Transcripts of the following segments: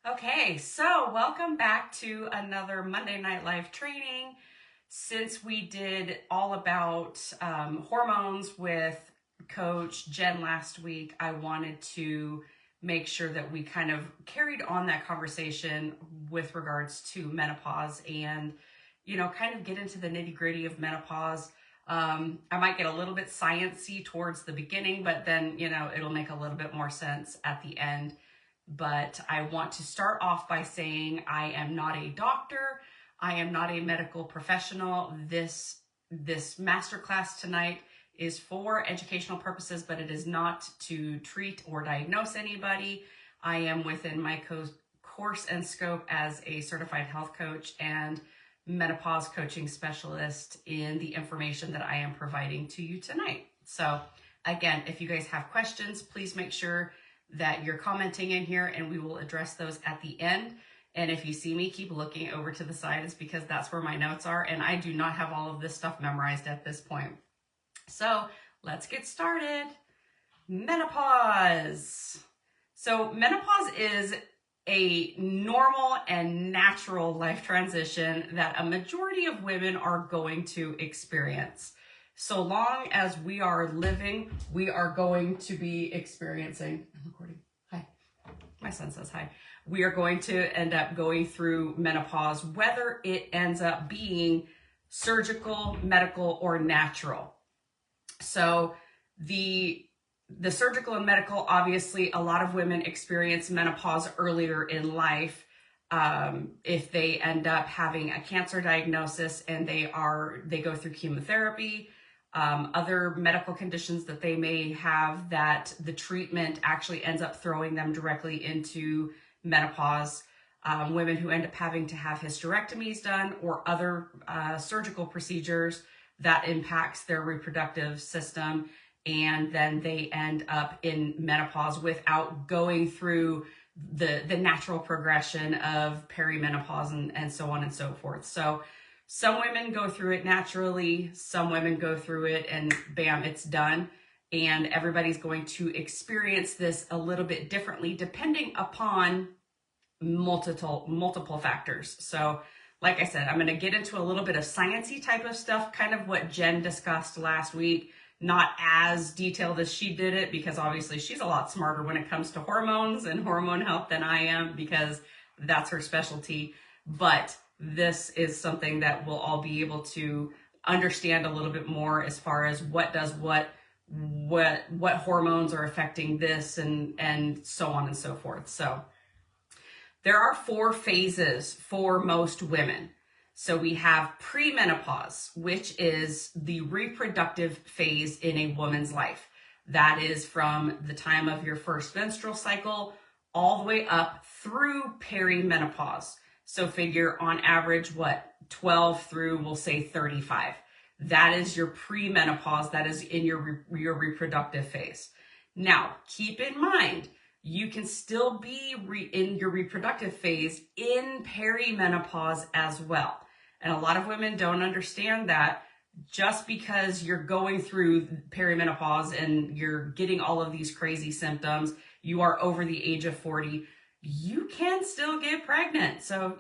Okay, so welcome back to another Monday Night Live training. Since we did all about hormones with Coach Jen last week, I wanted to make sure that we kind of carried on that conversation with regards to menopause and, kind of get into the nitty-gritty of menopause. I might get a little bit sciencey towards the beginning, but then, it'll make a little bit more sense at the end. But I want to start off by saying I am not a doctor. I am not a medical professional. This masterclass tonight is for educational purposes, but it is not to treat or diagnose anybody. I am within my course and scope as a certified health coach and menopause coaching specialist in the information that I am providing to you tonight. So again, if you guys have questions, please make sure that you're commenting in here and we will address those at the end. And if you see me keep looking over to the side, it's because that's where my notes are, and I do not have all of this stuff memorized at this point. So let's get started. Menopause. So menopause is a normal and natural life transition that a majority of women are going to experience. So long as we are living, we are going to be experiencing, I'm recording, hi, my son says hi. We are going to end up going through menopause, whether it ends up being surgical, medical, or natural. So the surgical and medical, obviously, a lot of women experience menopause earlier in life. If they end up having a cancer diagnosis and they go through chemotherapy, other medical conditions that they may have that the treatment actually ends up throwing them directly into menopause. Women who end up having to have hysterectomies done or other surgical procedures that impacts their reproductive system, and then they end up in menopause without going through the natural progression of perimenopause and so on and so forth. So some women go through it naturally, some women go through it and bam, it's done. And everybody's going to experience this a little bit differently depending upon multiple factors. So like I said, I'm going to get into a little bit of sciencey type of stuff, kind of what Jen discussed last week. Not as detailed as she did it, because obviously she's a lot smarter when it comes to hormones and hormone health than I am, because that's her specialty. But this is something that we'll all be able to understand a little bit more as far as what hormones are affecting this and so on and so forth. So there are 4 phases for most women. So we have premenopause, which is the reproductive phase in a woman's life. That is from the time of your first menstrual cycle all the way up through perimenopause. So figure on average, 12 through, we'll say 35. That is your premenopause. That is in your reproductive phase. Now, keep in mind, you can still be in your reproductive phase in perimenopause as well. And a lot of women don't understand that just because you're going through perimenopause and you're getting all of these crazy symptoms, you are over the age of 40, you can still get pregnant. So,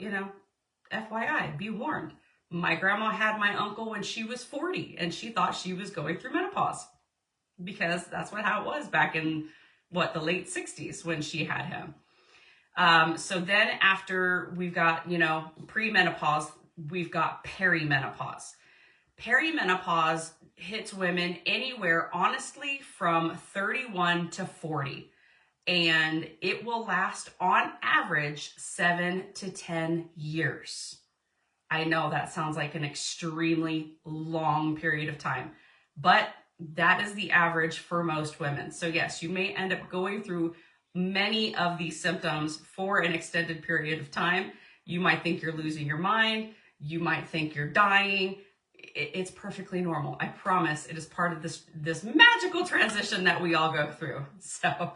FYI, be warned. My grandma had my uncle when she was 40 and she thought she was going through menopause because that's how it was back in the late 60s when she had him. So then after we've got, premenopause, we've got perimenopause. Perimenopause hits women anywhere, honestly, from 31 to 40. And it will last on average 7 to 10 years. I know that sounds like an extremely long period of time, but that is the average for most women. So yes, you may end up going through many of these symptoms for an extended period of time. You might think you're losing your mind. You might think you're dying. It's perfectly normal. I promise it is part of this magical transition that we all go through. So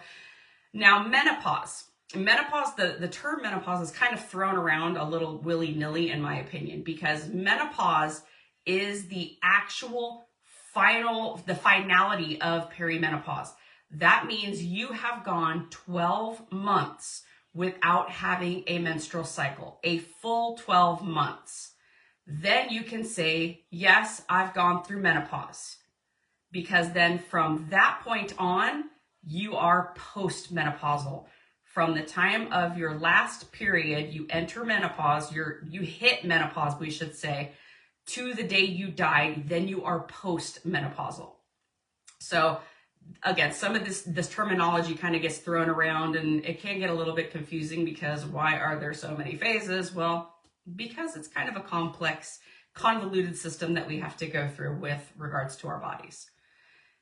now menopause. The term menopause is kind of thrown around a little willy-nilly in my opinion, because menopause is the actual finality of perimenopause. That means you have gone 12 months without having a menstrual cycle, a full 12 months, then you can say, yes, I've gone through menopause. Because then from that point on, you are postmenopausal. From the time of your last period, you enter menopause, you hit menopause, we should say, to the day you die, then you are postmenopausal. So again, some of this terminology kind of gets thrown around, and it can get a little bit confusing because why are there so many phases? Well, because it's kind of a complex, convoluted system that we have to go through with regards to our bodies.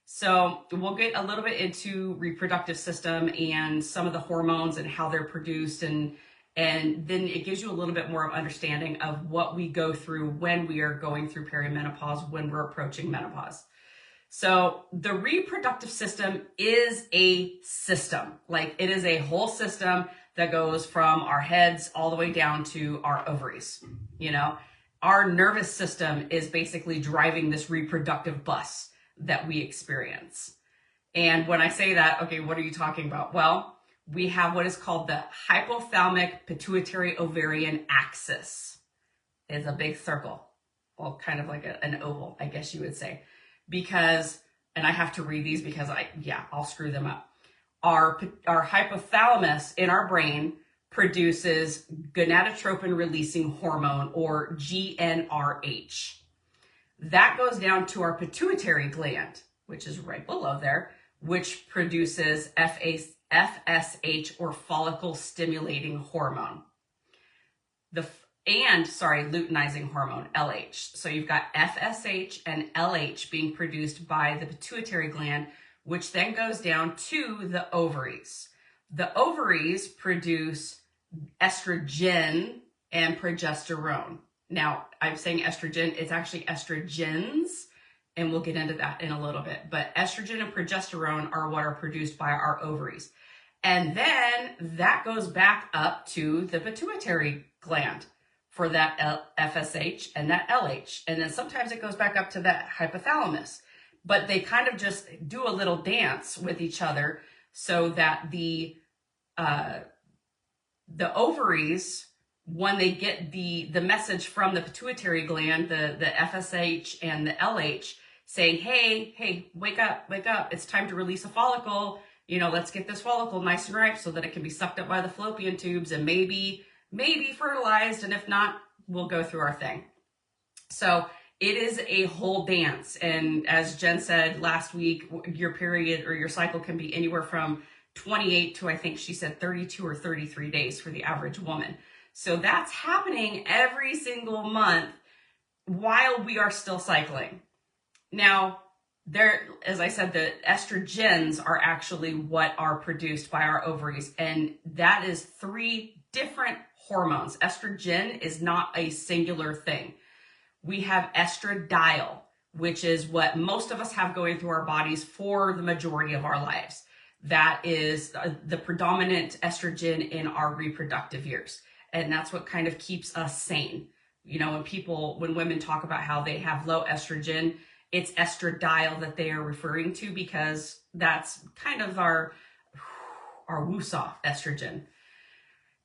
So we'll get a little bit into reproductive system and some of the hormones and how they're produced, and then it gives you a little bit more of understanding of what we go through when we are going through perimenopause, when we're approaching menopause. So the reproductive system is a system. Like, it is a whole system that goes from our heads all the way down to our ovaries. You know, our nervous system is basically driving this reproductive bus that we experience. And when I say that, okay, what are you talking about? Well, we have what is called the hypothalamic pituitary ovarian axis. It's a big circle, well, kind of like an oval, I guess you would say. Because, and I have to read these because I'll screw them up. Our hypothalamus in our brain produces gonadotropin releasing hormone, or GnRH. That goes down to our pituitary gland, which is right below there, which produces FSH, or follicle stimulating hormone. Luteinizing hormone, LH. So you've got FSH and LH being produced by the pituitary gland, which then goes down to the ovaries. The ovaries produce estrogen and progesterone. Now, I'm saying estrogen, it's actually estrogens, and we'll get into that in a little bit. But estrogen and progesterone are what are produced by our ovaries. And then that goes back up to the pituitary gland for that FSH and that LH. And then sometimes it goes back up to that hypothalamus. But they kind of just do a little dance with each other so that the ovaries, when they get the message from the pituitary gland, the FSH and the LH saying, hey, wake up, it's time to release a follicle, let's get this follicle nice and ripe so that it can be sucked up by the fallopian tubes and maybe fertilized, and if not, we'll go through our thing. So it is a whole dance, and as Jen said last week, your period or your cycle can be anywhere from 28 to, I think she said 32 or 33 days for the average woman. So that's happening every single month while we are still cycling. Now, as I said, the estrogens are actually what are produced by our ovaries, and that is 3 different hormones. Estrogen is not a singular thing. We have estradiol, which is what most of us have going through our bodies for the majority of our lives. That is the predominant estrogen in our reproductive years. And that's what kind of keeps us sane. When women talk about how they have low estrogen, it's estradiol that they are referring to, because that's kind of our woosah estrogen.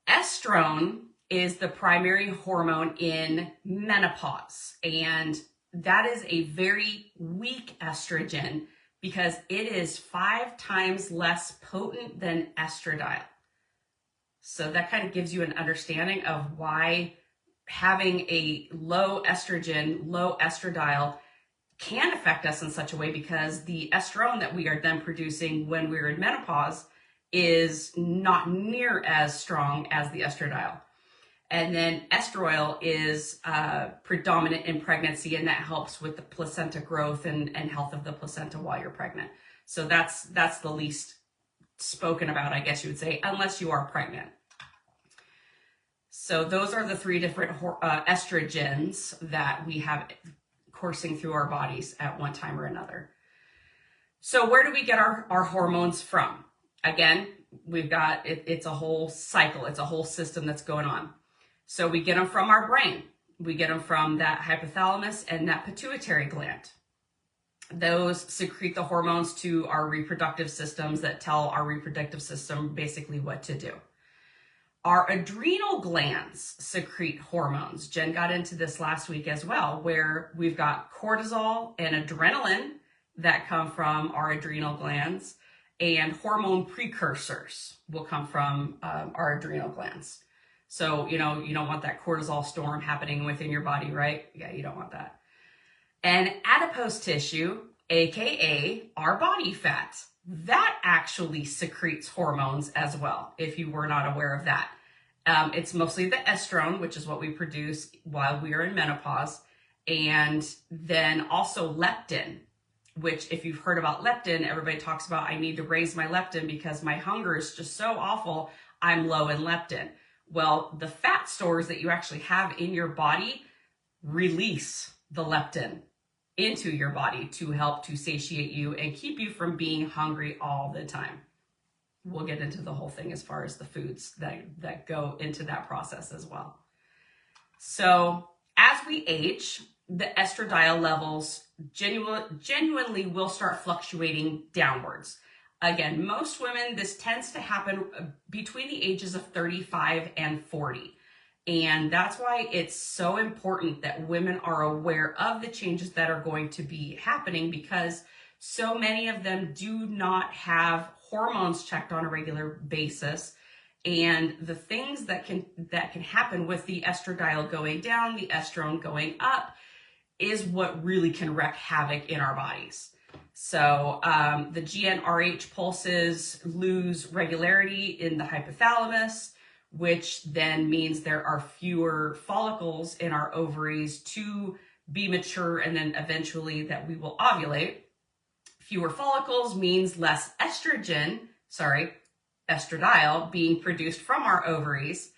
Estrone is the primary hormone in menopause, and that is a very weak estrogen because it is 5 times less potent than estradiol. So that kind of gives you an understanding of why having a low estrogen, low estradiol can affect us in such a way, because the estrone that we are then producing when we're in menopause is not near as strong as the estradiol. And then estradiol is predominant in pregnancy, and that helps with the placenta growth and health of the placenta while you're pregnant. So that's the least spoken about, I guess you would say, unless you are pregnant. So those are the 3 different estrogens that we have coursing through our bodies at one time or another. So where do we get our hormones from? Again, we've got, it's a whole cycle. It's a whole system that's going on. So we get them from our brain. We get them from that hypothalamus and that pituitary gland. Those secrete the hormones to our reproductive systems that tell our reproductive system basically what to do. Our adrenal glands secrete hormones. Jen got into this last week as well, where we've got cortisol and adrenaline that come from our adrenal glands, and hormone precursors will come from our adrenal glands. So, you don't want that cortisol storm happening within your body, right? Yeah, you don't want that. And adipose tissue, aka our body fat, that actually secretes hormones as well, if you were not aware of that. It's mostly the estrone, which is what we produce while we are in menopause, and then also leptin, which, if you've heard about leptin, everybody talks about, I need to raise my leptin because my hunger is just so awful, I'm low in leptin. Well, the fat stores that you actually have in your body release the leptin into your body to help to satiate you and keep you from being hungry all the time. We'll get into the whole thing as far as the foods that go into that process as well. So as we age, the estradiol levels genuinely will start fluctuating downwards. Again, most women, this tends to happen between the ages of 35 and 40. And that's why it's so important that women are aware of the changes that are going to be happening, because so many of them do not have hormones checked on a regular basis. And the things that can happen with the estradiol going down, the estrone going up, is what really can wreak havoc in our bodies. So the GnRH pulses lose regularity in the hypothalamus, which then means there are fewer follicles in our ovaries to be mature, and then eventually that we will ovulate. Fewer follicles means less estradiol being produced from our ovaries.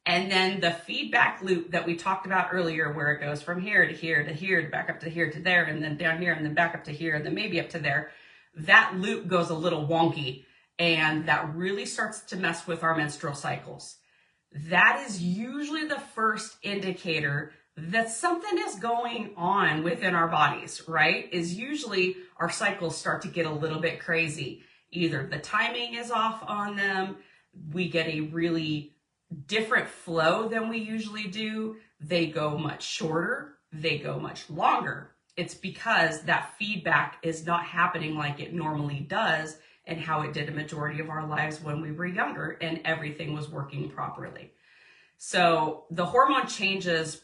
And then the feedback loop that we talked about earlier, where it goes from here to here to here, back up to here to there, and then down here, and then back up to here, and then maybe up to there, that loop goes a little wonky, and that really starts to mess with our menstrual cycles. That is usually the first indicator that something is going on within our bodies, right? Is usually our cycles start to get a little bit crazy. Either the timing is off on them, we get a really different flow than we usually do, they go much shorter, they go much longer. It's because that feedback is not happening like it normally does, and how it did a majority of our lives when we were younger and everything was working properly. So the hormone changes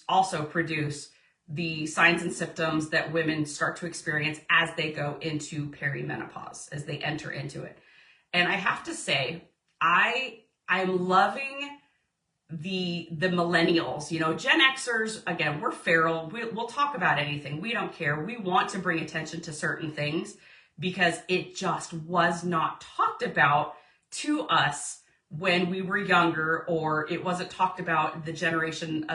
also produce the signs and symptoms that women start to experience as they go into perimenopause, as they enter into it. And I have to say, I'm loving the millennials, Gen Xers, again, we're feral. We'll talk about anything. We don't care. We want to bring attention to certain things because it just was not talked about to us when we were younger, or it wasn't talked about the generation,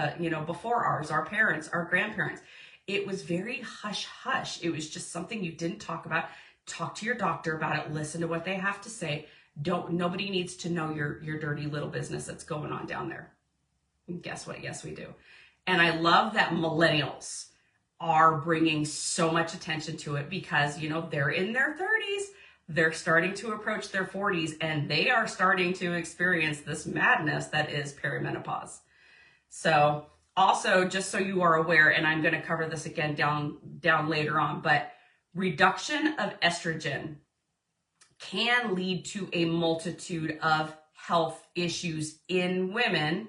before ours, our parents, our grandparents. It was very hush hush. It was just something you didn't talk about. Talk to your doctor about it. Listen to what they have to say. Nobody needs to know your dirty little business that's going on down there. And guess what? Yes, we do. And I love that millennials are bringing so much attention to it because, they're in their 30s, they're starting to approach their 40s, and they are starting to experience this madness that is perimenopause. So also, just so you are aware, and I'm going to cover this again down later on, but reduction of estrogen can lead to a multitude of health issues in women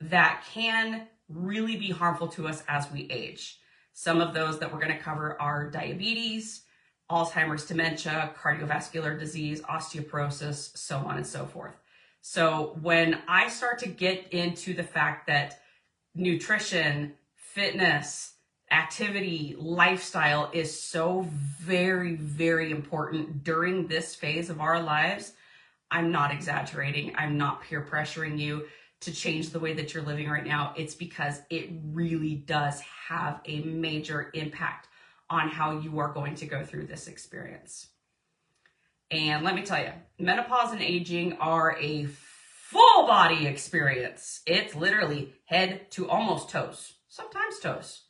that can really be harmful to us as we age. Some of those that we're going to cover are diabetes, Alzheimer's, dementia, cardiovascular disease, osteoporosis, so on and so forth. So when I start to get into the fact that nutrition, fitness, activity, lifestyle is so very, very important during this phase of our lives, I'm not exaggerating. I'm not peer pressuring you to change the way that you're living right now. It's because it really does have a major impact on how you are going to go through this experience. And let me tell you, menopause and aging are a full body experience. It's literally head to almost toes, sometimes toes.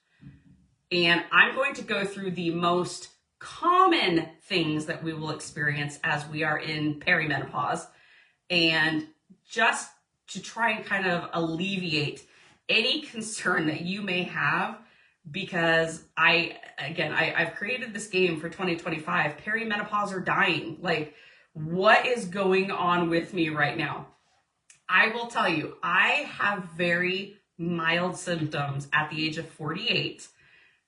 And I'm going to go through the most common things that we will experience as we are in perimenopause, and just to try and kind of alleviate any concern that you may have, because I've created this game for 2025, perimenopause or dying. Like, what is going on with me right now? I will tell you, I have very mild symptoms at the age of 48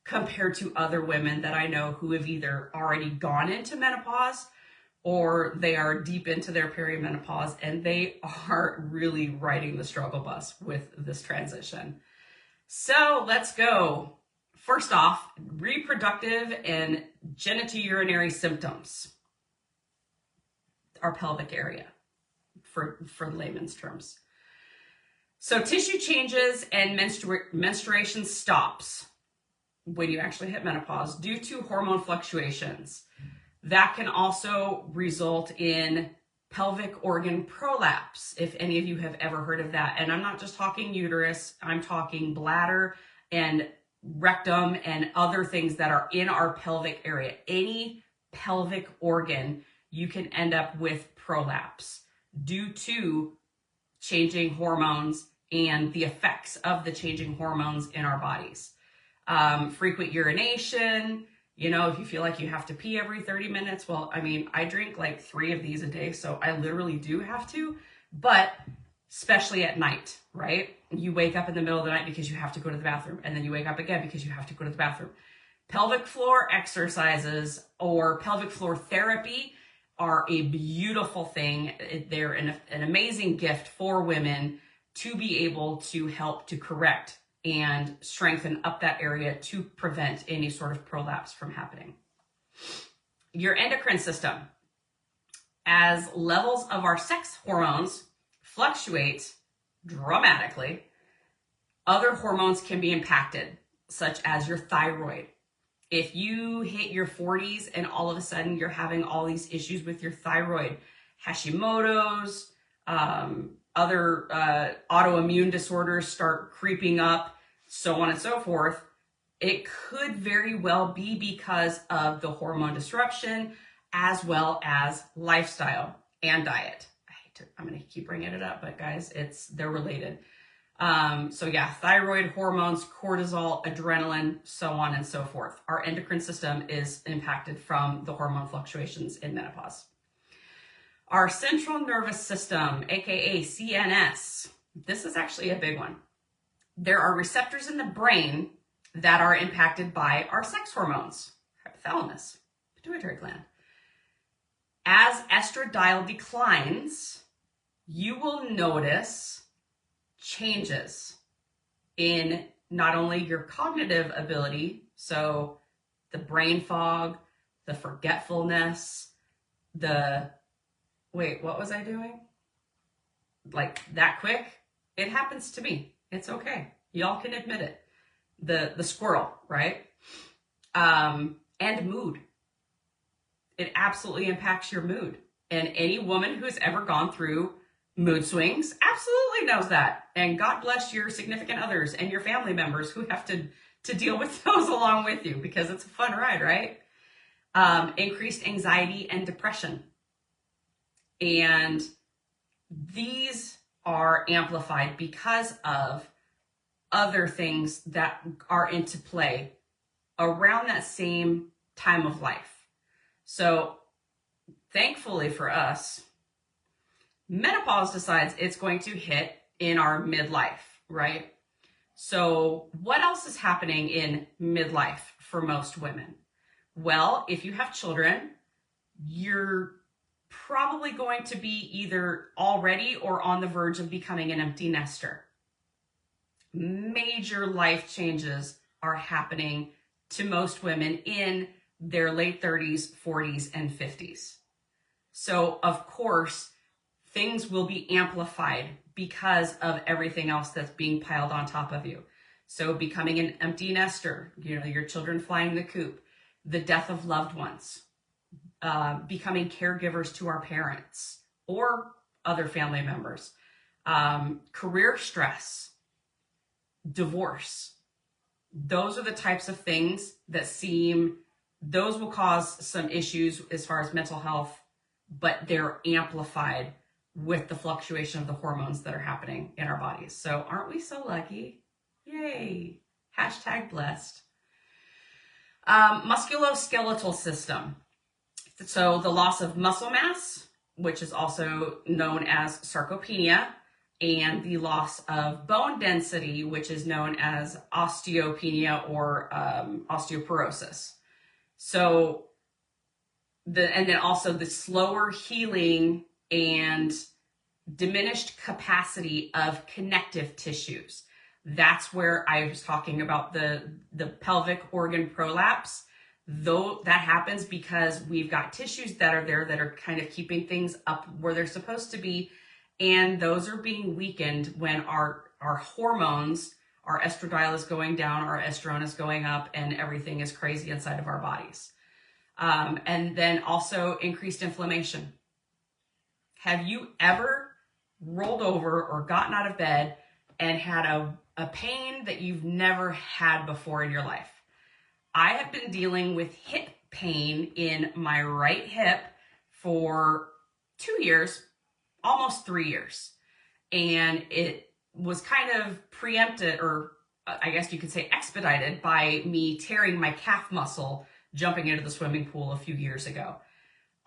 compared to other women that I know who have either already gone into menopause or they are deep into their perimenopause, and they are really riding the struggle bus with this transition. So let's go. First off, reproductive and genitourinary symptoms. Our pelvic area, for layman's terms. So tissue changes and menstruation stops when you actually hit menopause due to hormone fluctuations. That can also result in pelvic organ prolapse, if any of you have ever heard of that. And I'm not just talking uterus, I'm talking bladder and rectum and other things that are in our pelvic area. Any pelvic organ, you can end up with prolapse due to changing hormones and the effects of the changing hormones in our bodies. Frequent urination, if you feel like you have to pee every 30 minutes, well, I mean, I drink like 3 of these a day, so I literally do have to, but especially at night, right? You wake up in the middle of the night because you have to go to the bathroom, and then you wake up again because you have to go to the bathroom. Pelvic floor exercises or pelvic floor therapy are a beautiful thing. They're an amazing gift for women to be able to help to correct and strengthen up that area to prevent any sort of prolapse from happening. Your endocrine system. As levels of our sex hormones fluctuate dramatically, other hormones can be impacted, such as your thyroid. If you hit your 40s and all of a sudden you're having all these issues with your thyroid, Hashimoto's, other autoimmune disorders start creeping up, so on and so forth, it could very well be because of the hormone disruption as well as lifestyle and diet. I'm going to keep bringing it up, but guys, they're related. So yeah, thyroid hormones, cortisol, adrenaline, so on and so forth. Our endocrine system is impacted from the hormone fluctuations in menopause. Our central nervous system, aka CNS, this is actually a big one. There are receptors in the brain that are impacted by our sex hormones, hypothalamus, pituitary gland. As estradiol declines, you will notice changes in not only your cognitive ability, so the brain fog, the forgetfulness, what was I doing? Like that quick? It happens to me. It's okay. Y'all can admit it. The squirrel, right? And mood. It absolutely impacts your mood. And any woman who's ever gone through mood swings absolutely knows that. And God bless your significant others and your family members who have to deal with those along with you, because it's a fun ride, right? Increased anxiety and depression. And these are amplified because of other things that are into play around that same time of life. So thankfully for us, menopause decides it's going to hit in our midlife, right? So what else is happening in midlife for most women? Well, if you have children, you're probably going to be either already or on the verge of becoming an empty nester. Major life changes are happening to most women in their late 30s, 40s, and 50s. So, of course, things will be amplified because of everything else that's being piled on top of you. So becoming an empty nester, your children flying the coop, the death of loved ones, becoming caregivers to our parents or other family members, career stress, divorce. Those are the types of things that those will cause some issues as far as mental health, but they're amplified with the fluctuation of the hormones that are happening in our bodies. So aren't we so lucky? Yay. Hashtag blessed. Musculoskeletal system. So the loss of muscle mass, which is also known as sarcopenia, and the loss of bone density, which is known as osteopenia or osteoporosis. So and then also the slower healing and diminished capacity of connective tissues. That's where I was talking about the pelvic organ prolapse. Though that happens because we've got tissues that are there that are kind of keeping things up where they're supposed to be, and those are being weakened when our hormones, our estradiol is going down, our estrone is going up, and everything is crazy inside of our bodies. And then also increased inflammation. Have you ever rolled over or gotten out of bed and had a pain that you've never had before in your life? I have been dealing with hip pain in my right hip for 2 years, almost 3 years. And it was kind of preempted, or I guess you could say expedited, by me tearing my calf muscle jumping into the swimming pool a few years ago.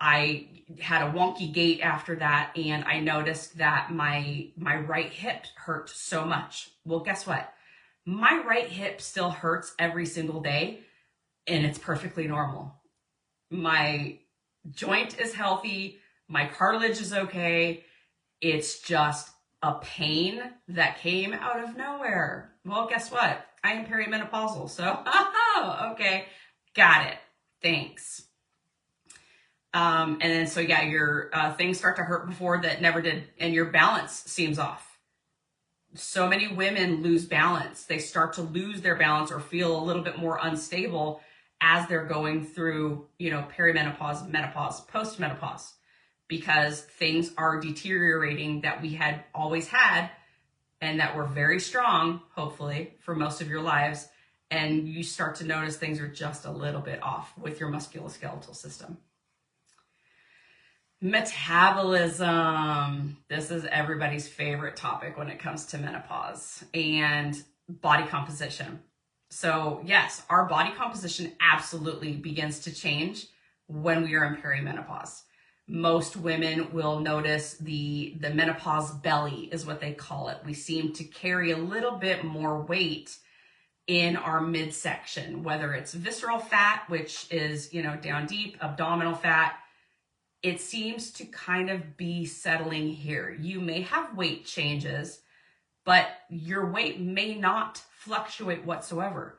I had a wonky gait after that, and I noticed that my right hip hurt so much. Well, guess what? My right hip still hurts every single day, and it's perfectly normal. My joint is healthy. My cartilage is okay. It's just a pain that came out of nowhere. Well, guess what? I am perimenopausal, so okay, got it. Thanks. And then so yeah, your things start to hurt before that never did, and your balance seems off. So many women lose balance. They start to lose their balance or feel a little bit more unstable as they're going through, perimenopause, menopause, postmenopause, because things are deteriorating that we had always had and that were very strong, hopefully, for most of your lives. And you start to notice things are just a little bit off with your musculoskeletal system. Metabolism. This is everybody's favorite topic when it comes to menopause and body composition. So yes, our body composition absolutely begins to change when we are in perimenopause. Most women will notice the menopause belly is what they call it. We seem to carry a little bit more weight in our midsection, whether it's visceral fat, which is, down deep, abdominal fat. It seems to kind of be settling here. You may have weight changes, but your weight may not fluctuate whatsoever.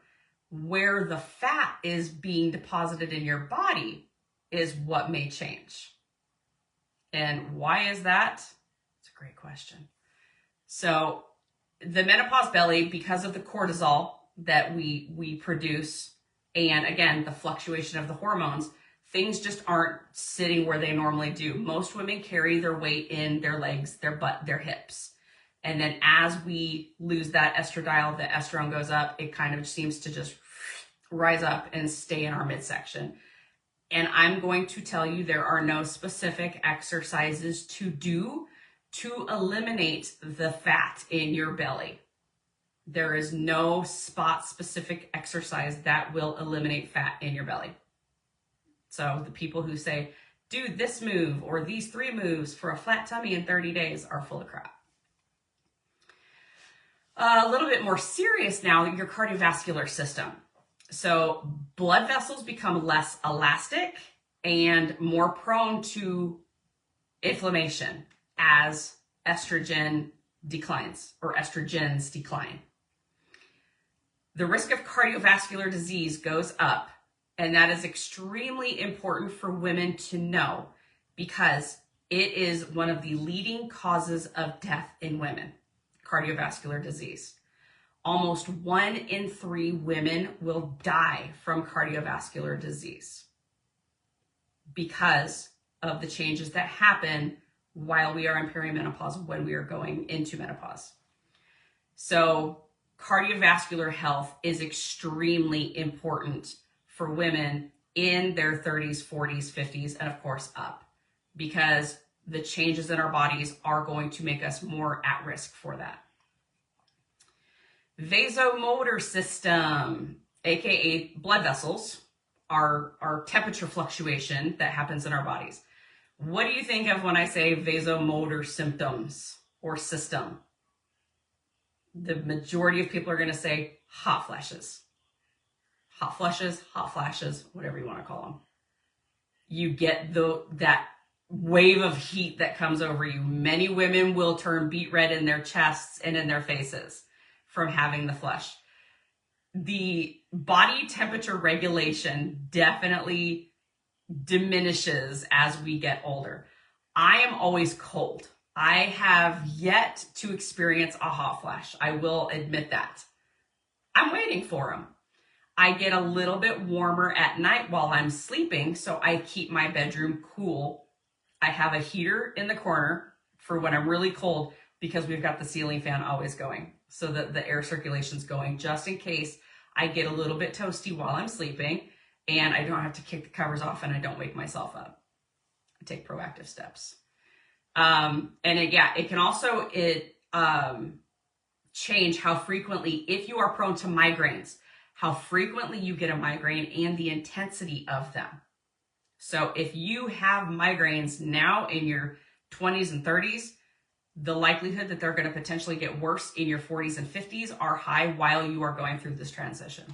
Where the fat is being deposited in your body is what may change. And why is that? It's a great question. So the menopause belly, because of the cortisol that we produce, and again, the fluctuation of the hormones, things just aren't sitting where they normally do. Most women carry their weight in their legs, their butt, their hips. And then as we lose that estradiol, the estrone goes up, it kind of seems to just rise up and stay in our midsection. And I'm going to tell you there are no specific exercises to do to eliminate the fat in your belly. There is no spot specific exercise that will eliminate fat in your belly. So the people who say, do this move or these 3 moves for a flat tummy in 30 days are full of crap. A little bit more serious now, your cardiovascular system. So blood vessels become less elastic and more prone to inflammation as estrogen declines or estrogens decline. The risk of cardiovascular disease goes up. And that is extremely important for women to know because it is one of the leading causes of death in women, cardiovascular disease. Almost 1 in 3 women will die from cardiovascular disease because of the changes that happen while we are in perimenopause, when we are going into menopause. So cardiovascular health is extremely important for women in their 30s, 40s, 50s, and of course up, because the changes in our bodies are going to make us more at risk for that. Vasomotor system, aka blood vessels, are temperature fluctuation that happens in our bodies. What do you think of when I say vasomotor symptoms or system? The majority of people are going to say hot flashes. Hot flashes, whatever you want to call them. You get that wave of heat that comes over you. Many women will turn beet red in their chests and in their faces from having the flush. The body temperature regulation definitely diminishes as we get older. I am always cold. I have yet to experience a hot flash. I will admit that. I'm waiting for them. I get a little bit warmer at night while I'm sleeping, so I keep my bedroom cool. I have a heater in the corner for when I'm really cold because we've got the ceiling fan always going so that the air circulation's going just in case I get a little bit toasty while I'm sleeping and I don't have to kick the covers off and I don't wake myself up. I take proactive steps. It can also change how frequently, if you are prone to migraines, how frequently you get a migraine and the intensity of them. So if you have migraines now in your 20s and 30s, the likelihood that they're going to potentially get worse in your 40s and 50s are high while you are going through this transition.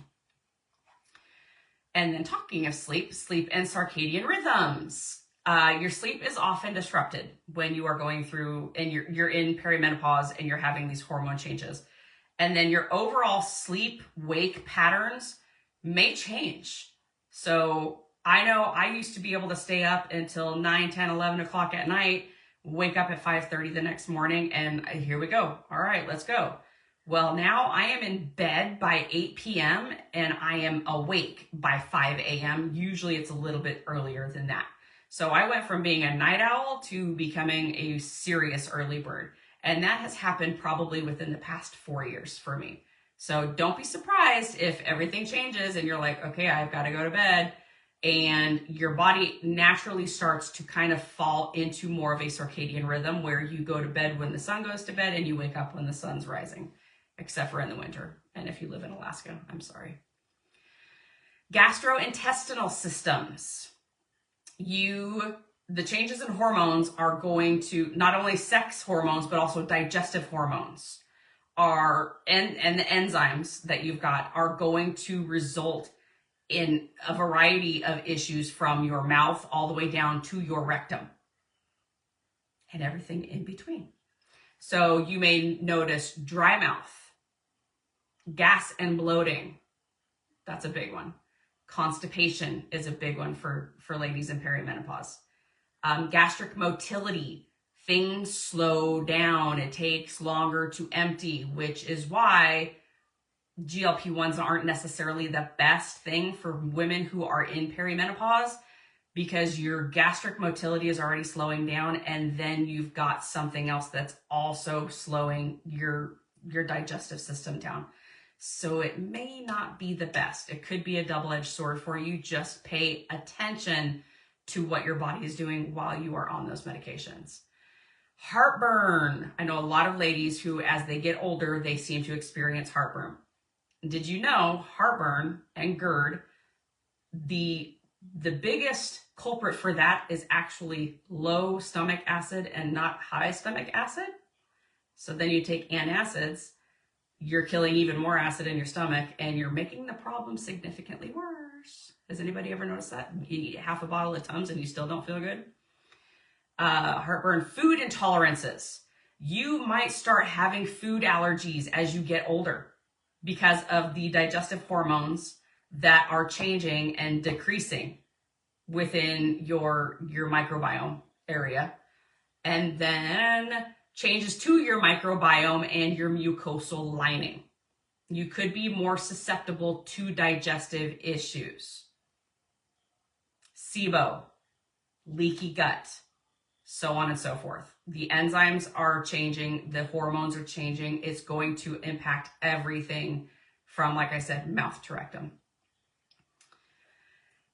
And then talking of sleep and circadian rhythms. Your sleep is often disrupted when you are going through and you're in perimenopause and you're having these hormone changes. And then your overall sleep-wake patterns may change. So I know I used to be able to stay up until 9, 10, 11 o'clock at night, wake up at 5:30 the next morning, and here we go. All right, let's go. Well, now I am in bed by 8 p.m. and I am awake by 5 a.m. Usually it's a little bit earlier than that. So I went from being a night owl to becoming a serious early bird. And that has happened probably within the past 4 years for me. So don't be surprised if everything changes and you're like, okay, I've got to go to bed. And your body naturally starts to kind of fall into more of a circadian rhythm where you go to bed when the sun goes to bed and you wake up when the sun's rising, except for in the winter. And if you live in Alaska, I'm sorry. Gastrointestinal systems. The changes in hormones are going to, not only sex hormones, but also digestive hormones and the enzymes that you've got are going to result in a variety of issues from your mouth all the way down to your rectum and everything in between. So you may notice dry mouth, gas and bloating. That's a big one. Constipation is a big one for ladies in perimenopause. Gastric motility, things slow down. It takes longer to empty, which is why GLP-1s aren't necessarily the best thing for women who are in perimenopause because your gastric motility is already slowing down and then you've got something else that's also slowing your digestive system down. So it may not be the best. It could be a double-edged sword for you. Just pay attention to what your body is doing while you are on those medications. Heartburn. I know a lot of ladies who, as they get older, they seem to experience heartburn. Did you know heartburn and GERD, the biggest culprit for that is actually low stomach acid and not high stomach acid? So then you take antacids, you're killing even more acid in your stomach and you're making the problem significantly worse. Has anybody ever noticed that? You eat half a bottle of Tums and you still don't feel good? Heartburn, food intolerances. You might start having food allergies as you get older because of the digestive hormones that are changing and decreasing within your microbiome area. And then changes to your microbiome and your mucosal lining. You could be more susceptible to digestive issues. SIBO, leaky gut, so on and so forth. The enzymes are changing, the hormones are changing. It's going to impact everything from, like I said, mouth to rectum.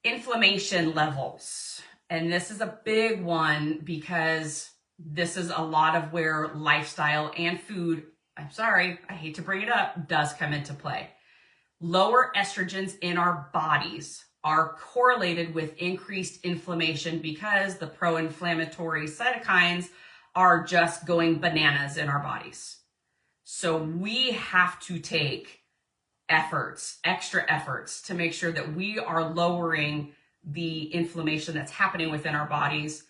Inflammation levels. And this is a big one because this is a lot of where lifestyle and food, I'm sorry, I hate to bring it up, does come into play. Lower estrogens in our bodies are correlated with increased inflammation because the pro-inflammatory cytokines are just going bananas in our bodies. So we have to take extra efforts to make sure that we are lowering the inflammation that's happening within our bodies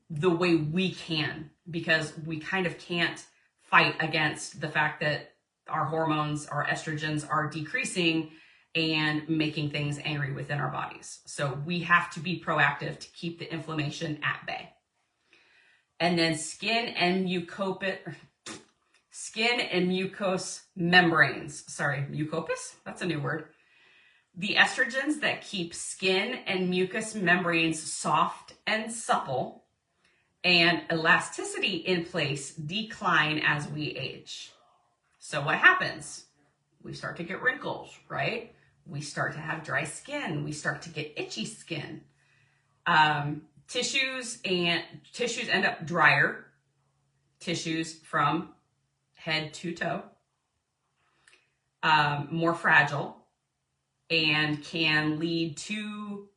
the way we can, because we kind of can't fight against the fact that our hormones, our estrogens are decreasing and making things angry within our bodies. So we have to be proactive to keep the inflammation at bay. And then skin and mucous membranes. Sorry, mucopus? That's a new word. The estrogens that keep skin and mucous membranes soft and supple and elasticity in place decline as we age. So what happens? We start to get wrinkles, right? We start to have dry skin. We start to get itchy skin. Tissues end up drier. Tissues from head to toe, more fragile, and can lead to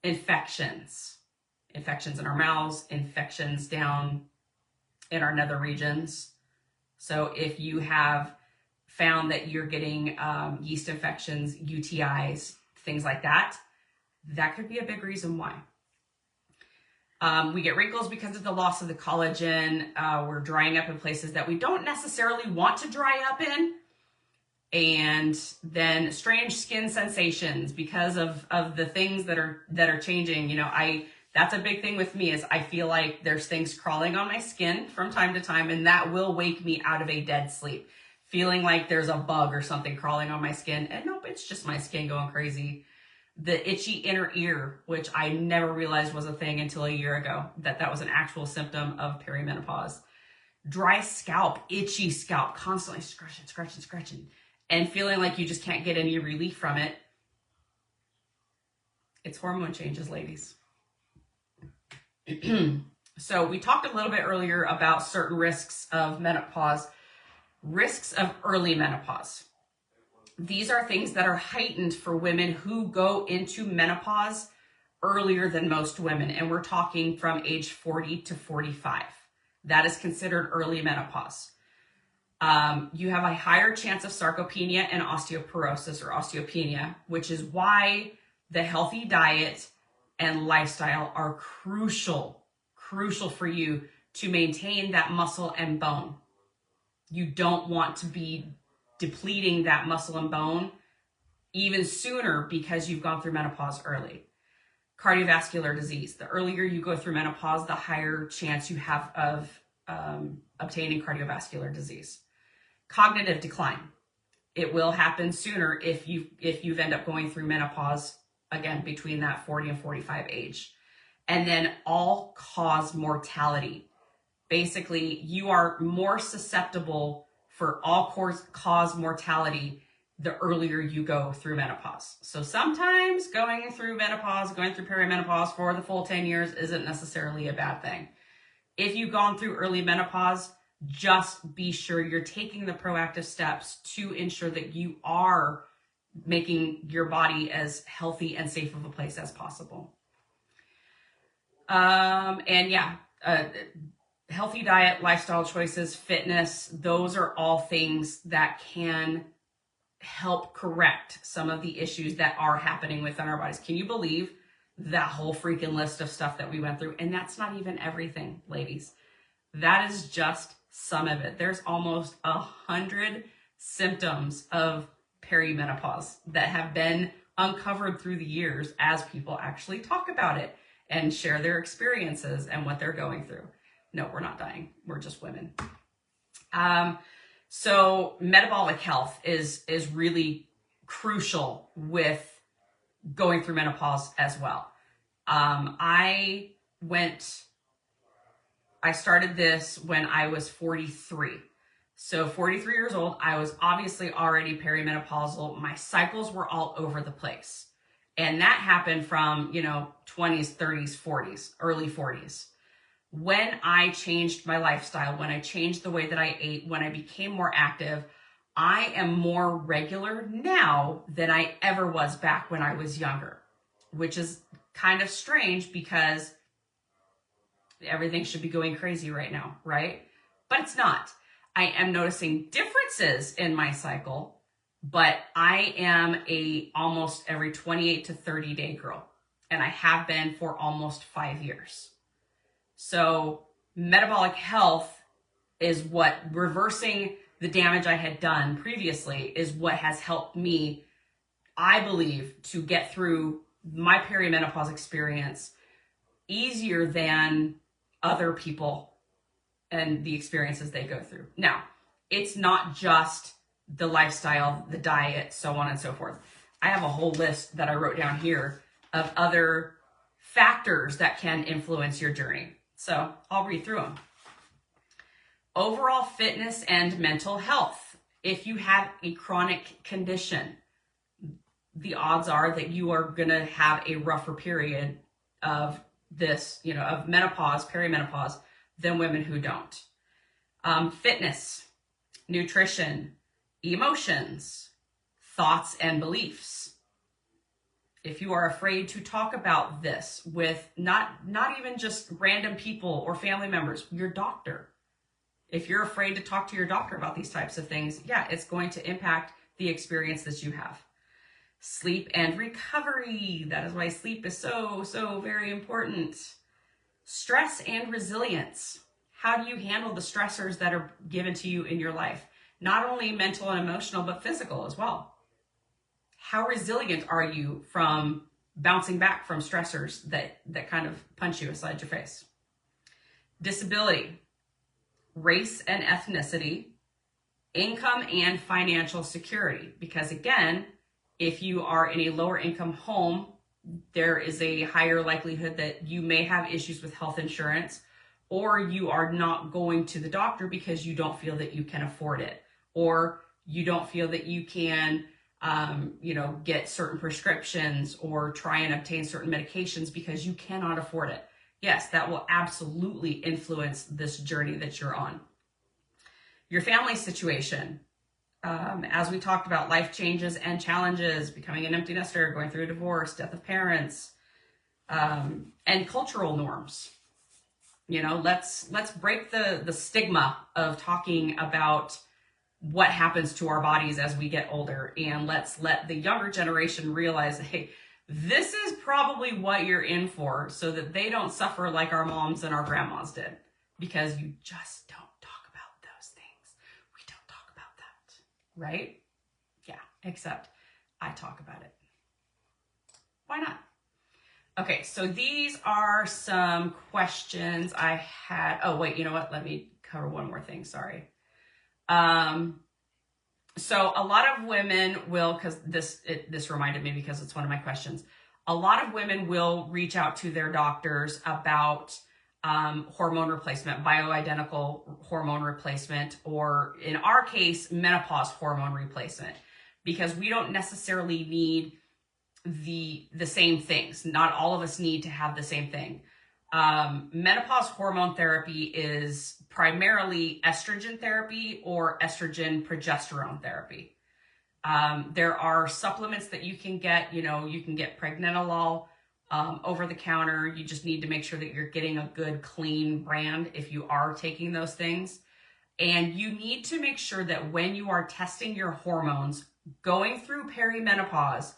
infections in our mouths, infections down in our nether regions. So if you have found that you're getting yeast infections, UTIs, things like that, that could be a big reason why. We get wrinkles because of the loss of the collagen. We're drying up in places that we don't necessarily want to dry up in. And then strange skin sensations because of the things that are changing. You know, that's a big thing with me is I feel like there's things crawling on my skin from time to time, and that will wake me out of a dead sleep, feeling like there's a bug or something crawling on my skin. And nope, it's just my skin going crazy. The itchy inner ear, which I never realized was a thing until a year ago, that was an actual symptom of perimenopause. Dry scalp, itchy scalp, constantly scratching, and feeling like you just can't get any relief from it. It's hormone changes, ladies. So we talked a little bit earlier about certain risks of menopause, risks of early menopause. These are things that are heightened for women who go into menopause earlier than most women. And we're talking from age 40 to 45. That is considered early menopause. You have a higher chance of sarcopenia and osteoporosis or osteopenia, which is why the healthy diet and lifestyle are crucial for you to maintain that muscle and bone. You don't want to be depleting that muscle and bone even sooner because you've gone through menopause early. Cardiovascular disease. The earlier you go through menopause, the higher chance you have of obtaining cardiovascular disease. Cognitive decline. It will happen sooner if you've end up going through menopause, again, between that 40 and 45 age. And then all-cause mortality. Basically, you are more susceptible for all-cause mortality the earlier you go through menopause. So sometimes going through perimenopause for the full 10 years isn't necessarily a bad thing. If you've gone through early menopause, just be sure you're taking the proactive steps to ensure that you are making your body as healthy and safe of a place as possible. Healthy diet, lifestyle choices, fitness, those are all things that can help correct some of the issues that are happening within our bodies. Can you believe that whole freaking list of stuff that we went through? And that's not even everything, ladies. That is just some of it. There's almost 100 symptoms of perimenopause that have been uncovered through the years as people actually talk about it and share their experiences and what they're going through. No, we're not dying. We're just women. So metabolic health is really crucial with going through menopause as well. I started this when I was 43. So 43 years old, I was obviously already perimenopausal. My cycles were all over the place. And that happened from, 20s, 30s, 40s, early 40s. When I changed my lifestyle, when I changed the way that I ate, when I became more active, I am more regular now than I ever was back when I was younger, which is kind of strange because everything should be going crazy right now, right? But it's not. I am noticing differences in my cycle, but I am a almost every 28 to 30 day girl, and I have been for almost 5 years. So metabolic health is what, reversing the damage I had done previously, is what has helped me, I believe, to get through my perimenopause experience easier than other people and the experiences they go through. Now, it's not just the lifestyle, the diet, so on and so forth. I have a whole list that I wrote down here of other factors that can influence your journey. So I'll read through them. Overall fitness and mental health. If you have a chronic condition, the odds are that you are going to have a rougher period of this, of menopause, perimenopause, than women who don't. Fitness, nutrition, emotions, thoughts and beliefs. If you are afraid to talk about this with not even just random people or family members, your doctor. If you're afraid to talk to your doctor about these types of things, yeah, it's going to impact the experience that you have. Sleep and recovery. That is why sleep is so very important. Stress and resilience. How do you handle the stressors that are given to you in your life? Not only mental and emotional, but physical as well. How resilient are you from bouncing back from stressors that kind of punch you aside your face? Disability, race and ethnicity, income and financial security. Because again, if you are in a lower income home, there is a higher likelihood that you may have issues with health insurance, or you are not going to the doctor because you don't feel that you can afford it, or you don't feel that you can, get certain prescriptions or try and obtain certain medications because you cannot afford it. Yes, that will absolutely influence this journey that you're on. Your family situation. As we talked about, life changes and challenges, becoming an empty nester, going through a divorce, death of parents, and cultural norms. Let's break the stigma of talking about what happens to our bodies as we get older, and let's let the younger generation realize, hey, this is probably what you're in for, so that they don't suffer like our moms and our grandmas did, because you just don't talk about those things. We don't talk about that, right? Yeah, except I talk about it. Why not? Okay, so these are some questions I had. Oh, wait, you know what? Let me cover one more thing. Sorry. So a lot of women will, because this reminded me because it's one of my questions. A lot of women will reach out to their doctors about hormone replacement, bioidentical hormone replacement, or in our case, menopause hormone replacement, because we don't necessarily need the same things. Not all of us need to have the same thing. Menopause hormone therapy is primarily estrogen therapy or estrogen progesterone therapy. There are supplements that you can get. You can get pregnenolol over the counter. You just need to make sure that you're getting a good, clean brand if you are taking those things. And you need to make sure that when you are testing your hormones, going through perimenopause,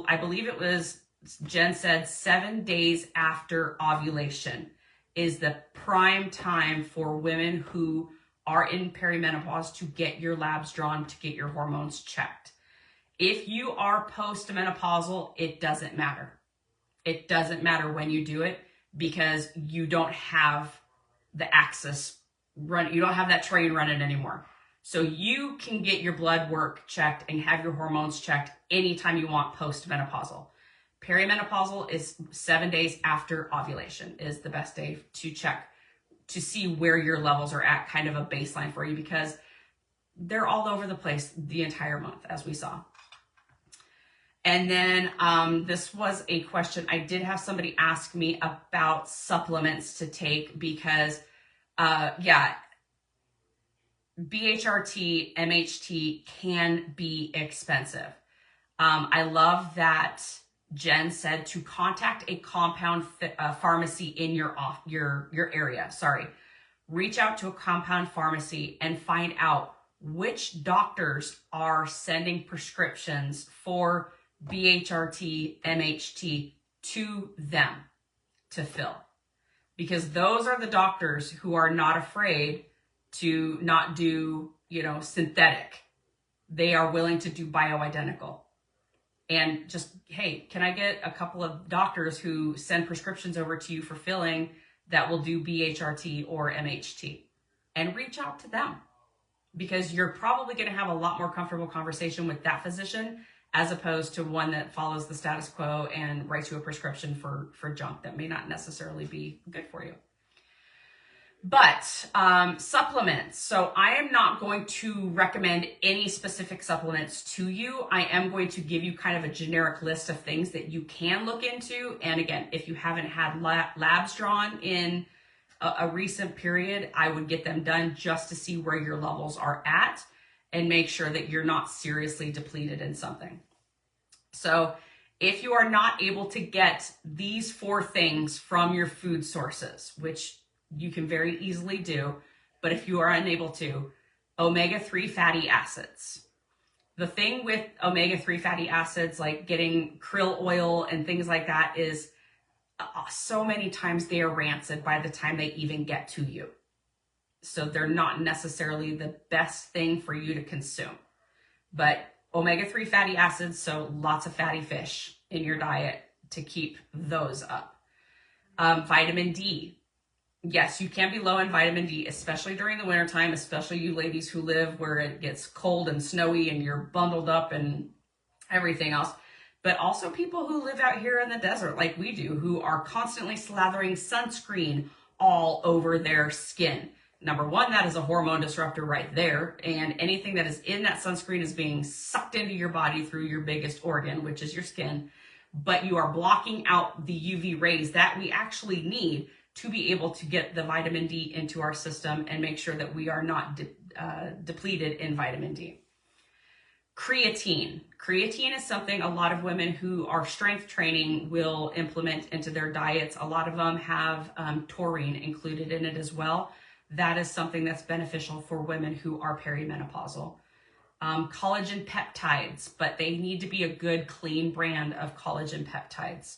I believe it was, Jen said 7 days after ovulation is the prime time for women who are in perimenopause to get your labs drawn, to get your hormones checked. If you are postmenopausal, it doesn't matter. It doesn't matter when you do it, because you don't have the axis run. You don't have that train running anymore. So you can get your blood work checked and have your hormones checked anytime you want postmenopausal. Perimenopausal is 7 days after ovulation is the best day to check to see where your levels are at, kind of a baseline for you, because they're all over the place the entire month, as we saw. And then this was a question. I did have somebody ask me about supplements to take because, yeah, BHRT, MHT can be expensive. I love that Jen said to contact a compound pharmacy in your area. Sorry. Reach out to a compound pharmacy and find out which doctors are sending prescriptions for BHRT, MHT to them to fill. Because those are the doctors who are not afraid to not do, synthetic. They are willing to do bioidentical. And just, hey, can I get a couple of doctors who send prescriptions over to you for filling that will do BHRT or MHT? And reach out to them, because you're probably going to have a lot more comfortable conversation with that physician as opposed to one that follows the status quo and writes you a prescription for junk that may not necessarily be good for you. But supplements. So I am not going to recommend any specific supplements to you. I am going to give you kind of a generic list of things that you can look into. And again, if you haven't had labs drawn in a recent period, I would get them done just to see where your levels are at and make sure that you're not seriously depleted in something. So if you are not able to get these 4 things from your food sources, which you can very easily do, but if you are unable to, omega-3 fatty acids. The thing with omega-3 fatty acids, like getting krill oil and things like that, is so many times they are rancid by the time they even get to you. So they're not necessarily the best thing for you to consume. But omega-3 fatty acids, so lots of fatty fish in your diet to keep those up. Vitamin D. Yes, you can be low in vitamin D, especially during the wintertime, especially you ladies who live where it gets cold and snowy and you're bundled up and everything else. But also people who live out here in the desert like we do, who are constantly slathering sunscreen all over their skin. Number one, that is a hormone disruptor right there. And anything that is in that sunscreen is being sucked into your body through your biggest organ, which is your skin. But you are blocking out the UV rays that we actually need to be able to get the vitamin D into our system and make sure that we are not depleted in vitamin D. Creatine. Creatine is something a lot of women who are strength training will implement into their diets. A lot of them have taurine included in it as well. That is something that's beneficial for women who are perimenopausal. Collagen peptides, but they need to be a good, clean brand of collagen peptides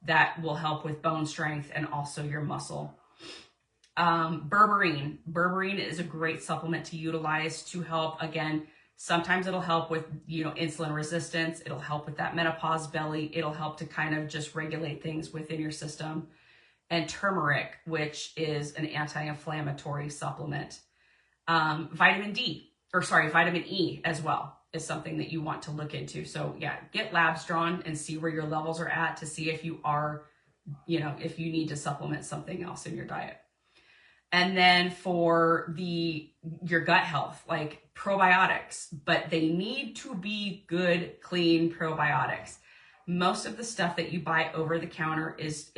that will help with bone strength and also your muscle. Berberine. Berberine is a great supplement to utilize to help, again, sometimes it'll help with, insulin resistance. It'll help with that menopause belly. It'll help to kind of just regulate things within your system. And turmeric, which is an anti-inflammatory supplement. Vitamin E as well is something that you want to look into. So yeah, get labs drawn and see where your levels are at to see if you are, if you need to supplement something else in your diet. And then for your gut health, like probiotics, but they need to be good, clean probiotics. Most of the stuff that you buy over the counter it's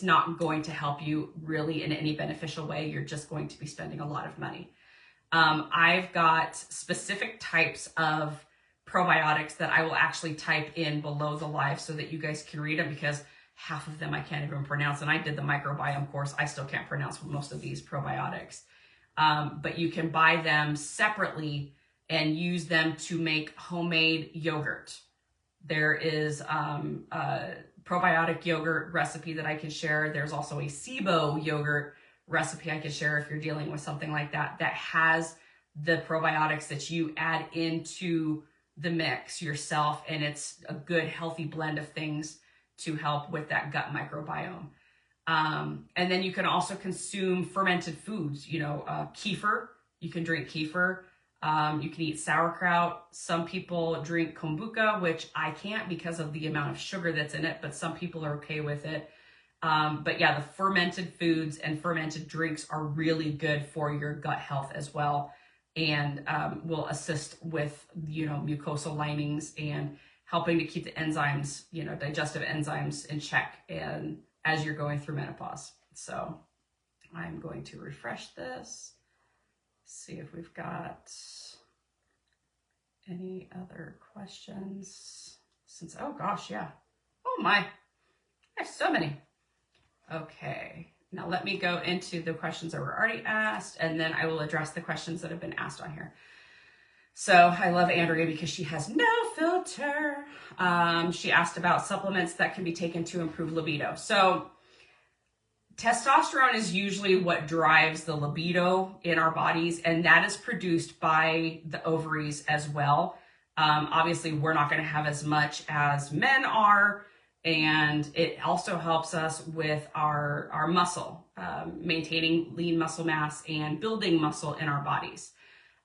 not going to help you really in any beneficial way. You're just going to be spending a lot of money. I've got specific types of probiotics that I will actually type in below the live so that you guys can read them, because half of them I can't even pronounce. And I did the microbiome course. I still can't pronounce most of these probiotics. But you can buy them separately and use them to make homemade yogurt. There is a probiotic yogurt recipe that I can share. There's also a SIBO yogurt recipe I can share if you're dealing with something like that has the probiotics that you add into the mix yourself, and it's a good healthy blend of things to help with that gut microbiome. And then you can also consume fermented foods, kefir. You can drink kefir. You can eat sauerkraut. Some people drink kombucha, which I can't because of the amount of sugar that's in it, but some people are okay with it. But yeah, the fermented foods and fermented drinks are really good for your gut health as well. and will assist with, mucosal linings and helping to keep the enzymes, digestive enzymes in check and as you're going through menopause. So I'm going to refresh this, see if we've got any other questions since, oh gosh, yeah. Oh my, there's so many. Okay, now let me go into the questions that were already asked, and then I will address the questions that have been asked on here. So I love Andrea because she has no filter. She asked about supplements that can be taken to improve libido. So testosterone is usually what drives the libido in our bodies, and that is produced by the ovaries as well. Obviously, we're not going to have as much as men are, and it also helps us with our muscle, maintaining lean muscle mass and building muscle in our bodies.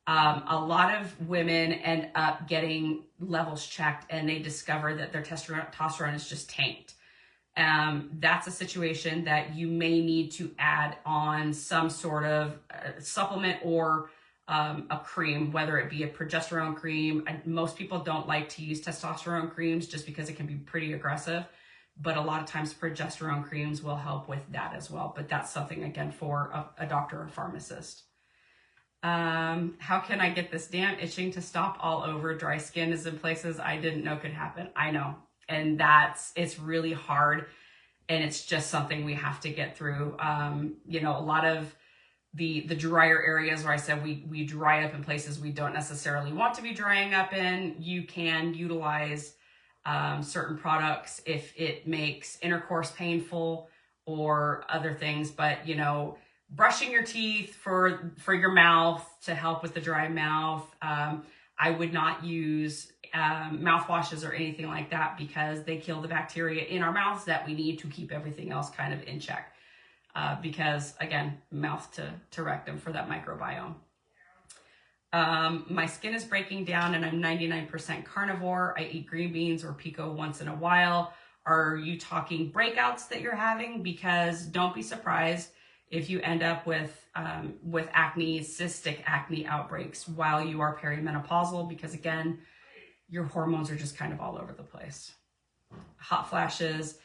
A lot of women end up getting levels checked and they discover that their testosterone is just tanked. That's a situation that you may need to add on some sort of supplement or a cream, whether it be a progesterone cream. Most people don't like to use testosterone creams just because it can be pretty aggressive, but a lot of times progesterone creams will help with that as well. But that's something, again, for a doctor or pharmacist. How can I get this damn itching to stop all over? Dry skin is in places I didn't know could happen. I know. And it's really hard. And it's just something we have to get through. A lot of the drier areas where I said we dry up in places we don't necessarily want to be drying up in, you can utilize certain products if it makes intercourse painful or other things. But, brushing your teeth for your mouth to help with the dry mouth. I would not use mouthwashes or anything like that because they kill the bacteria in our mouths that we need to keep everything else kind of in check. Because, again, mouth to rectum for that microbiome. My skin is breaking down and I'm 99% carnivore. I eat green beans or pico once in a while. Are you talking breakouts that you're having? Because don't be surprised if you end up with acne, cystic acne outbreaks while you are perimenopausal, because again, your hormones are just kind of all over the place. Hot flashes,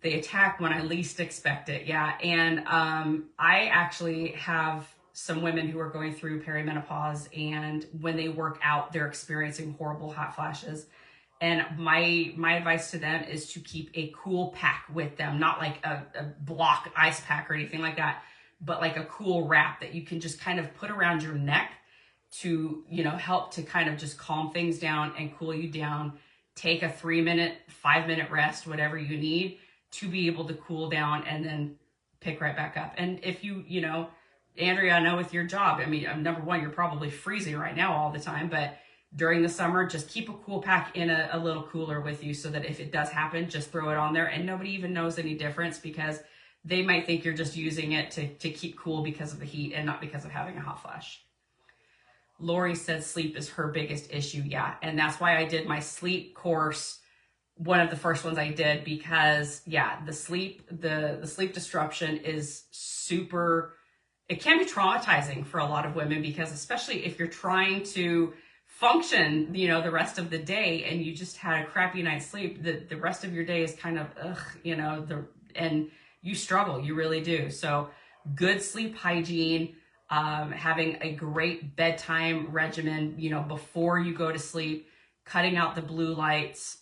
they attack when I least expect it. Yeah. And I actually have some women who are going through perimenopause, and when they work out, they're experiencing horrible hot flashes. And my advice to them is to keep a cool pack with them, not like a block ice pack or anything like that, but like a cool wrap that you can just kind of put around your neck to, help to kind of just calm things down and cool you down. Take a 3-minute, 5-minute rest, whatever you need to be able to cool down and then pick right back up. And if Andrea, I know with your job, number one, you're probably freezing right now all the time, but during the summer, just keep a cool pack in a little cooler with you so that if it does happen, just throw it on there and nobody even knows any difference, because they might think you're just using it to keep cool because of the heat and not because of having a hot flash. Lori said sleep is her biggest issue. Yeah. And that's why I did my sleep course. One of the first ones I did, because the sleep disruption is super, it can be traumatizing for a lot of women, because especially if you're trying to function, the rest of the day and you just had a crappy night's sleep, the rest of your day is kind of, and you struggle, you really do. So good sleep hygiene, having a great bedtime regimen, before you go to sleep, cutting out the blue lights,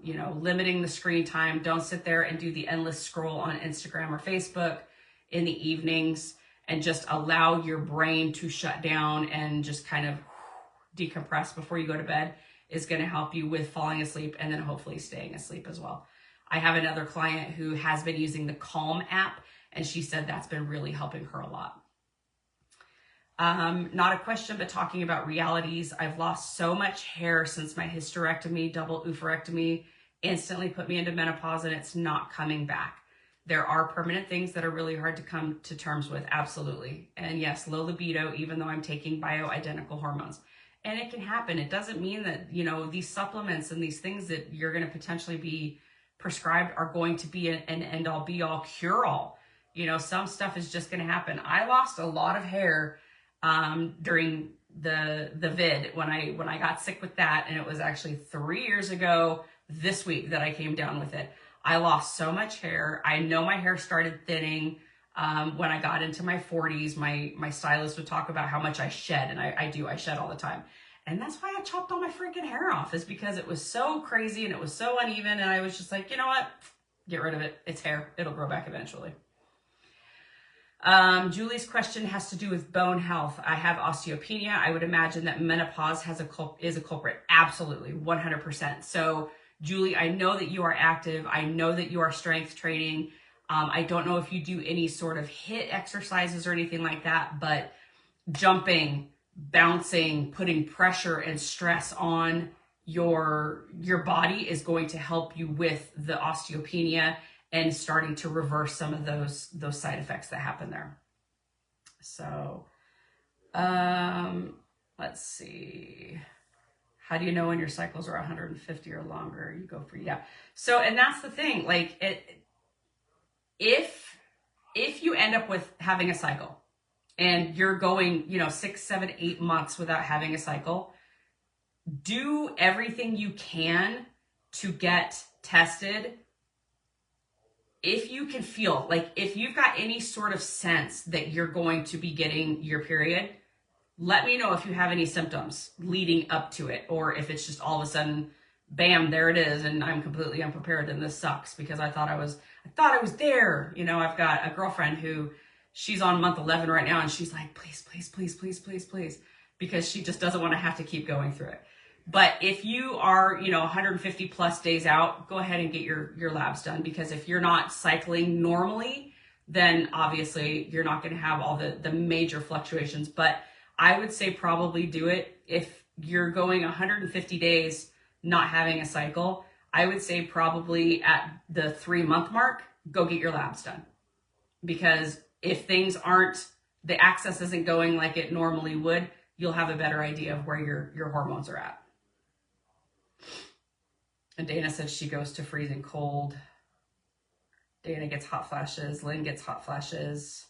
limiting the screen time. Don't sit there and do the endless scroll on Instagram or Facebook in the evenings, and just allow your brain to shut down and just kind of decompress before you go to bed is going to help you with falling asleep and then hopefully staying asleep as well. I have another client who has been using the Calm app, and she said that's been really helping her a lot. Not a question, but talking about realities. I've lost so much hair since my hysterectomy, double oophorectomy, instantly put me into menopause, and it's not coming back. There are permanent things that are really hard to come to terms with. Absolutely. And yes, low libido, even though I'm taking bioidentical hormones. And it can happen. It doesn't mean that, these supplements and these things that you're going to potentially be prescribed are going to be an end all be all cure all. Some stuff is just going to happen. I lost a lot of hair during the vid when I got sick with that, and it was actually 3 years ago this week that I came down with it. I lost so much hair. I know my hair started thinning when I got into my 40s. My stylist would talk about how much I shed, and I shed all the time. And that's why I chopped all my freaking hair off, is because it was so crazy and it was so uneven, and I was just like, you know what? Get rid of it. It's hair. It'll grow back eventually. Julie's question has to do with bone health. I have osteopenia. I would imagine that menopause is a culprit. Absolutely, 100%. So, Julie, I know that you are active. I know that you are strength training. I don't know if you do any sort of HIIT exercises or anything like that, but jumping, bouncing, putting pressure and stress on your body is going to help you with the osteopenia and starting to reverse some of those side effects that happen there. So, let's see. How do you know when your cycles are 150 or longer? You go for, yeah. So, and that's the thing, like if you end up with having a cycle and you're going, 6, 7, 8 months without having a cycle, do everything you can to get tested. If you can feel, like if you've got any sort of sense that you're going to be getting your period, let me know if you have any symptoms leading up to it, or if it's just all of a sudden, bam, there it is, and I'm completely unprepared and this sucks because I thought I was there. I've got a girlfriend who, she's on month 11 right now, and she's like, please, please, please, please, please, please, because she just doesn't want to have to keep going through it. But if you are, 150 plus days out, go ahead and get your labs done, because if you're not cycling normally, then obviously you're not going to have all the major fluctuations. But I would say probably do it if you're going 150 days not having a cycle. I would say probably at the 3-month mark, go get your labs done. Because if things aren't, the access isn't going like it normally would, you'll have a better idea of where your hormones are at. And Dana says she goes to freezing cold. Dana gets hot flashes. Lynn gets hot flashes.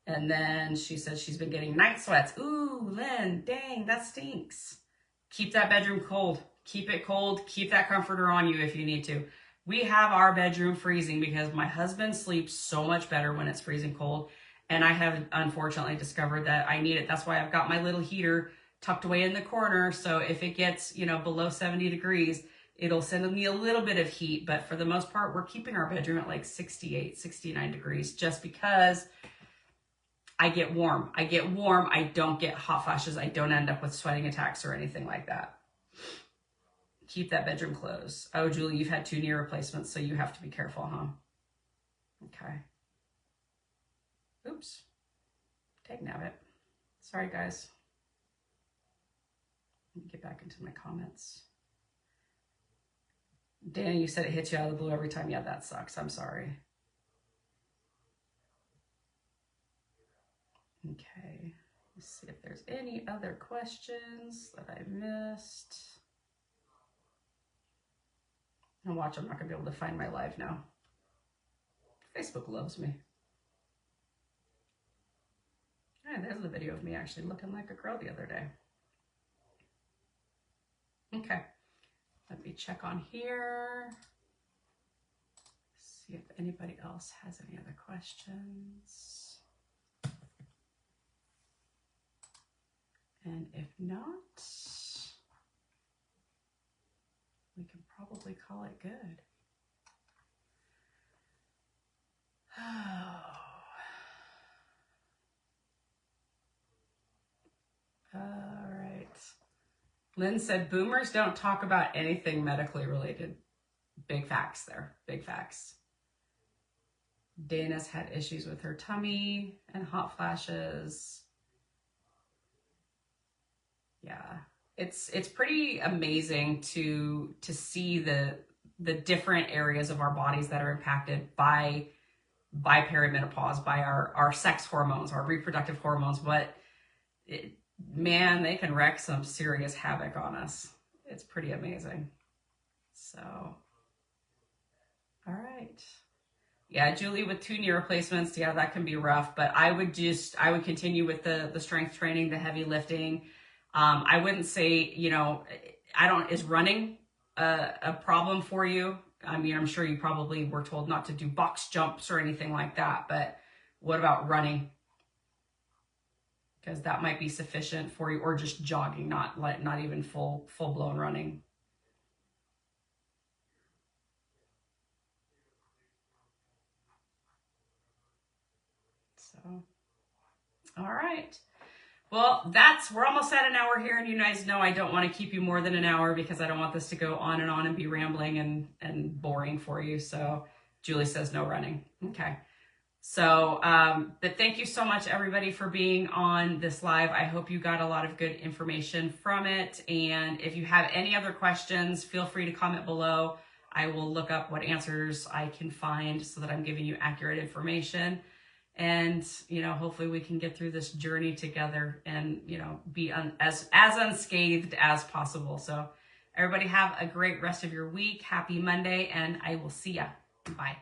And then she says she's been getting night sweats. Ooh, Lynn, dang, that stinks. Keep that bedroom cold. Keep it cold. Keep that comforter on you if you need to. We have our bedroom freezing because my husband sleeps so much better when it's freezing cold. And I have unfortunately discovered that I need it. That's why I've got my little heater tucked away in the corner. So if it gets, below 70 degrees, it'll send me a little bit of heat. But for the most part, we're keeping our bedroom at like 68, 69 degrees just because I get warm. I don't get hot flashes. I don't end up with sweating attacks or anything like that. Keep that bedroom closed. Oh, Julie, you've had 2 knee replacements, so you have to be careful, huh? Okay. Oops. Tag nabbit. Sorry, guys. Let me get back into my comments. Dana, you said it hits you out of the blue every time. Yeah, that sucks. I'm sorry. Okay. Let's see if there's any other questions that I missed. And watch, I'm not going to be able to find my live now. Facebook loves me. Yeah, there's the video of me actually looking like a girl the other day. Okay. Let me check on here. See if anybody else has any other questions. And if not, we can probably call it good. All right. Lynn said, boomers don't talk about anything medically related. Big facts there. Big facts. Dana's had issues with her tummy and hot flashes. Yeah. It's pretty amazing to see the different areas of our bodies that are impacted by perimenopause, by our sex hormones, our reproductive hormones. But man, they can wreak some serious havoc on us. It's pretty amazing. So, all right. Yeah, Julie, with 2 knee replacements, yeah, that can be rough, but I would continue with the strength training, the heavy lifting. I wouldn't say, is running a problem for you? I mean, I'm sure you probably were told not to do box jumps or anything like that, but what about running? Because that might be sufficient for you, or just jogging, not even full blown running. So, all right. Well, we're almost at an hour here, and you guys know I don't want to keep you more than an hour because I don't want this to go on and be rambling and boring for you. So Julie says no running. Okay. So, but thank you so much, everybody, for being on this live. I hope you got a lot of good information from it. And if you have any other questions, feel free to comment below. I will look up what answers I can find so that I'm giving you accurate information. And, hopefully we can get through this journey together and, be as unscathed as possible. So everybody have a great rest of your week. Happy Monday, and I will see ya. Bye.